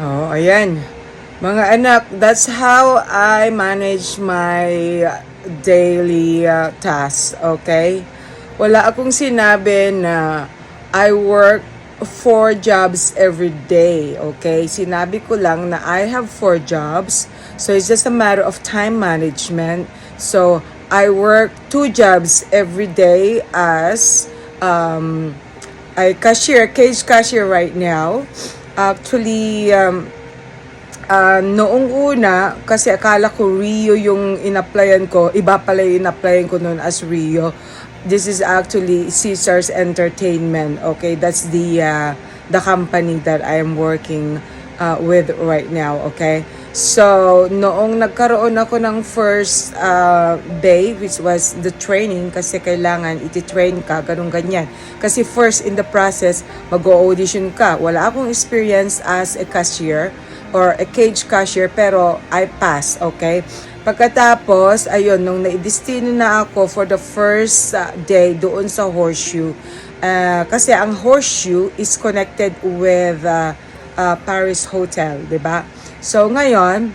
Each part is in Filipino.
Oh, ayan. Mga anak, that's how I manage my daily tasks, okay? Wala akong sinabi na I work 4 jobs every day, okay? Sinabi ko lang na I have 4 jobs, so it's just a matter of time management. So, I work 2 jobs every day as I cashier, cage cashier right now. Actually, noong una, kasi akala ko Rio yung in-applyan ko, iba pala yung in-applyan ko noon as Rio. This is actually Caesars Entertainment, okay? That's the company that I am working with right now, okay? So, noong nagkaroon ako ng first day, which was the training, kasi kailangan iti-train ka, ganun ganyan. Kasi first in the process, mag-audition ka. Wala akong experience as a cashier or a cage cashier, pero I pass, okay? Pagkatapos, ayun, nung naidestino na ako for the first day doon sa Horseshoe, kasi ang Horseshoe is connected with Paris Hotel, 'di ba? So ngayon,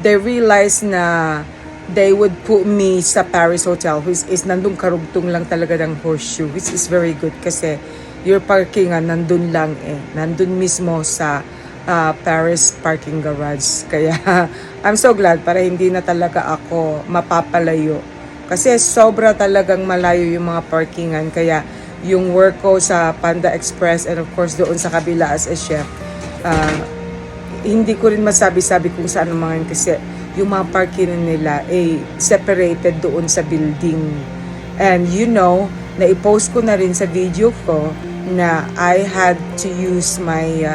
they realized na they would put me sa Paris Hotel, which is nandun karugtong lang talaga ng Horseshoe, which is very good kasi your parkingan nandun lang nandun mismo sa Paris parking garage. Kaya I'm so glad para hindi na talaga ako mapapalayo. Kasi sobra talagang malayo yung mga parkingan. Kaya yung work ko sa Panda Express and of course doon sa kabila as a chef, hindi ko rin masabi-sabi kung saan naman kasi yung mga parkingan nila separated doon sa building. And you know, na-post ko na rin sa video ko na I had to use my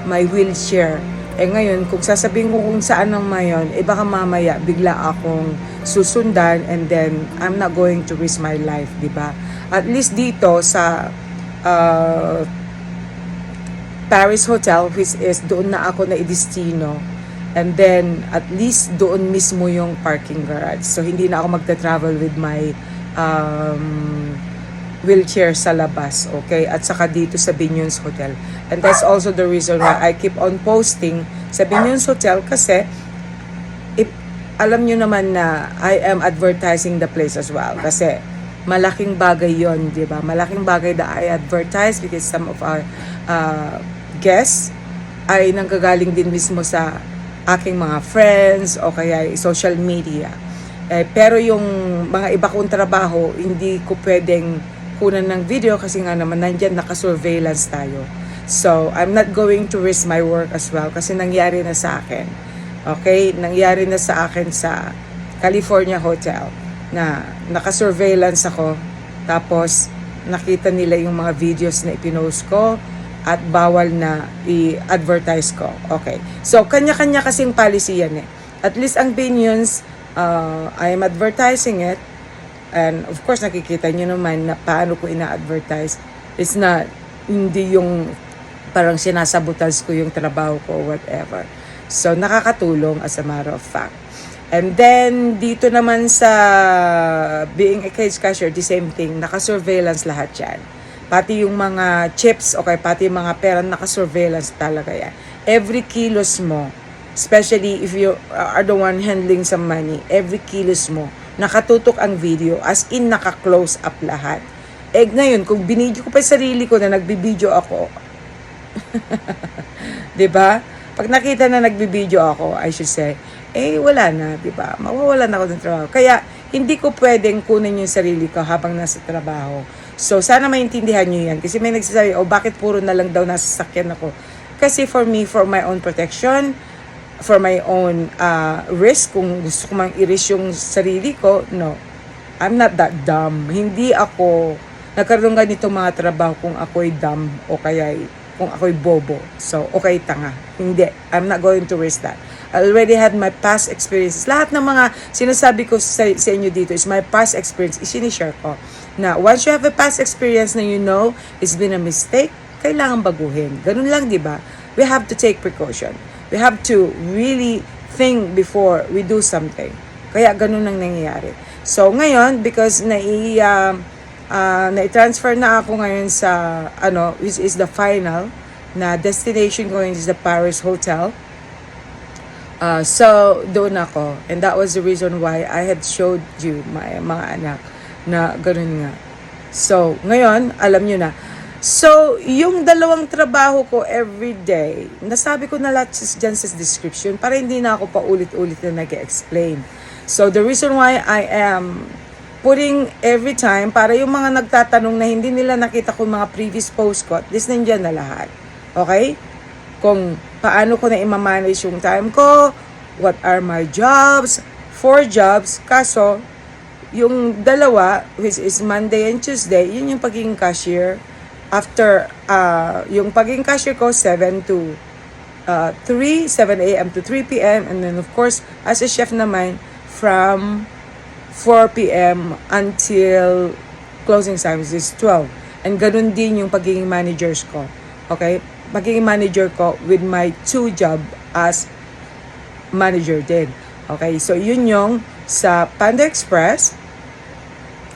wheelchair. Ngayon, kung sasabihin ko kung saan ang mayon, baka mamaya bigla akong susundan and then I'm not going to risk my life, di ba? At least dito sa Paris Hotel, which is doon na ako na idestino, and then at least doon mismo yung parking garage. So hindi na ako magta-travel with my wheelchair sa labas, okay? At saka dito sa Binions Hotel. And that's also the reason why I keep on posting sa Binions Hotel kasi alam nyo naman na I am advertising the place as well kasi malaking bagay yon, di ba? Malaking bagay that I advertise because some of our guests ay nanggagaling din mismo sa aking mga friends o kaya social media. Pero yung mga iba kong trabaho, hindi ko pwedeng kunan ng video kasi nga naman nandyan naka-surveillance tayo. So, I'm not going to risk my work as well kasi nangyari na sa akin. Okay? Nangyari na sa akin sa California Hotel na naka-surveillance ako tapos nakita nila yung mga videos na ipinost ko at bawal na i-advertise ko. Okay. So, kanya-kanya kasing policy yan At least ang Binions, I am advertising it. And of course, nakikita nyo naman na paano ko ina-advertise. It's not, hindi yung parang sinasabotage ko yung trabaho ko or whatever. So, nakakatulong as a matter of fact. And then, dito naman sa being a cage cashier, the same thing. Naka-surveillance lahat yan. Pati yung mga chips, okay, pati yung mga pera, naka-surveillance talaga yan. Every kilos mo, especially if you are the one handling some money, every kilos mo, nakatutok ang video, as in naka-close up lahat. Ngayon, kung binidyo ko pa yung sarili ko na nagbibideo ako, diba? Pag nakita na nagbibideo ako, I should say, wala na, diba? Mawawalan ako ng trabaho. Kaya, hindi ko pwedeng kunin yung sarili ko habang nasa trabaho. So, sana maintindihan nyo yan. Kasi may nagsasabi, bakit puro na lang daw nasa sakyan ako? Kasi for me, for my own protection, for my own risk, kung gusto ko mang i-risk yung sarili ko, no. I'm not that dumb. Hindi ako nagkaroon ganitong mga trabaho kung ako'y dumb o kaya kung ako'y bobo. So, okay, tanga. Hindi. I'm not going to risk that. I already had my past experiences. Lahat ng mga sinasabi ko sa inyo dito is my past experience. Isinishare ko. Na once you have a past experience na you know it's been a mistake, kailangan baguhin. Ganun lang, di ba? We have to take precaution. We have to really think before we do something. Kaya ganun ang nangyayari. So, ngayon, because na-transfer na ako ngayon sa, which is the final, na destination ko is the Paris Hotel. So, doon ako. And that was the reason why I had showed you, my mga anak, na ganun nga. So, ngayon, alam nyo na. So, yung dalawang trabaho ko everyday, nasabi ko na lahat dyan sa description para hindi na ako paulit-ulit na nag-explain. So, the reason why I am putting every time, para yung mga nagtatanong na hindi nila nakita ko mga previous post ko, at least nandyan na lahat. Okay? Kung paano ko na i-manage yung time ko, what are my jobs, 4 jobs, kaso, yung dalawa, which is Monday and Tuesday, yun yung pagiging cashier. After, yung pagiging cashier ko, 7 a.m. to 3 p.m. And then, of course, as a chef naman, from 4 p.m. until closing time, which is 12. And ganun din yung pagiging managers ko. Okay? Pagiging manager ko with my 2 job as manager din. Okay? So, yun yung sa Panda Express.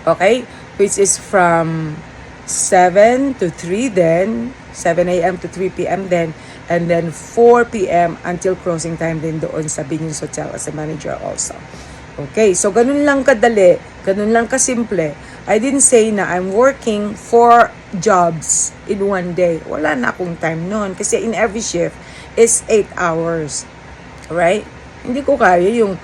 Okay? Which is from 7 to 3 then, 7 a.m. to 3 p.m. then, and then 4 p.m. until closing time din doon sa Binion's Hotel as a manager also. Okay, so ganun lang kadali, ganun lang kasimple. I didn't say na I'm working 4 jobs in one day. Wala na akong time noon kasi in every shift is 8 hours. Right? Hindi ko kaya yung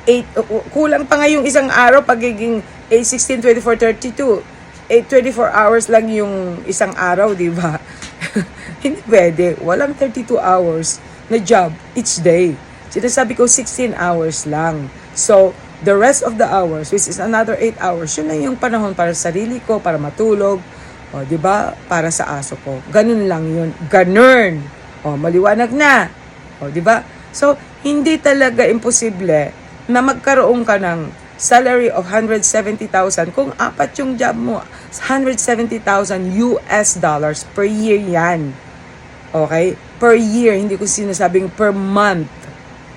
8, kulang pa nga yung isang araw pagiging 8, 16, 24, 32. 24 hours lang yung isang araw, di ba? Hindi pwede. Walang 32 hours na job each day. Sinasabi ko 16 hours lang. So, the rest of the hours, which is another 8 hours, yun na yung panahon para sa sarili ko, para matulog, o, di ba? Para sa aso ko. Ganun lang yun. Ganun. O, maliwanag na. O, di ba? So, hindi talaga imposible na magkaroon ka ng salary of 170,000 kung 4 yung job mo. 170,000 US dollars per year yan. Okay? Per year, hindi ko sinasabing per month.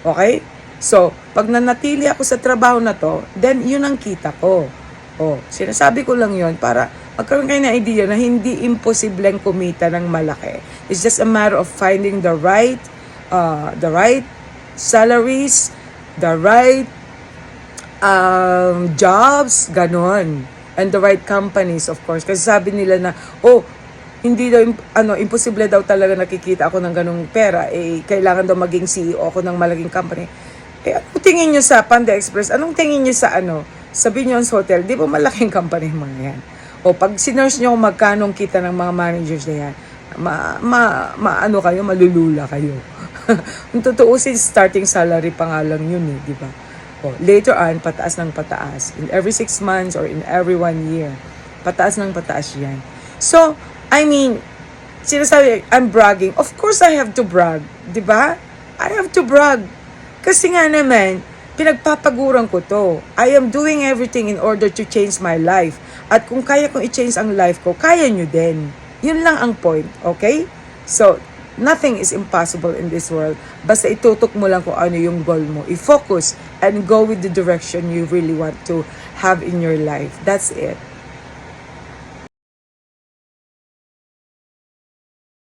Okay? So, pag nanatili ako sa trabaho na to, then yun ang kita ko. Oh, sinasabi ko lang yun para magkaroon kayo ng idea na hindi imposibleng kumita ng malaki. It's just a matter of finding the right salaries, the right jobs, ganon. And the right companies, of course. Kasi sabi nila na, hindi daw, imposible daw talaga nakikita ako ng ganong pera. Kailangan daw maging CEO ako ng malaking company. Anong tingin nyo sa Panda Express? Anong tingin nyo sa Binion's Hotel? Di ba malaking company mga yan? O pag sinurse nyo kung magkanong kita ng mga managers na yan, malulula kayo. Kung tutuusin, starting salary pa nga lang yun di ba? Later on, pataas ng pataas. In every 6 months or in every 1 year. Pataas ng pataas yan. So, I mean, sinasabi, I'm bragging. Of course, I have to brag. Diba? I have to brag. Kasi nga naman, pinagpapaguran ko to. I am doing everything in order to change my life. At kung kaya kong i-change ang life ko, kaya nyo din. Yun lang ang point. Okay? So, nothing is impossible in this world. Basta itutok mo lang kung ano yung goal mo. I-focus and go with the direction you really want to have in your life. That's it.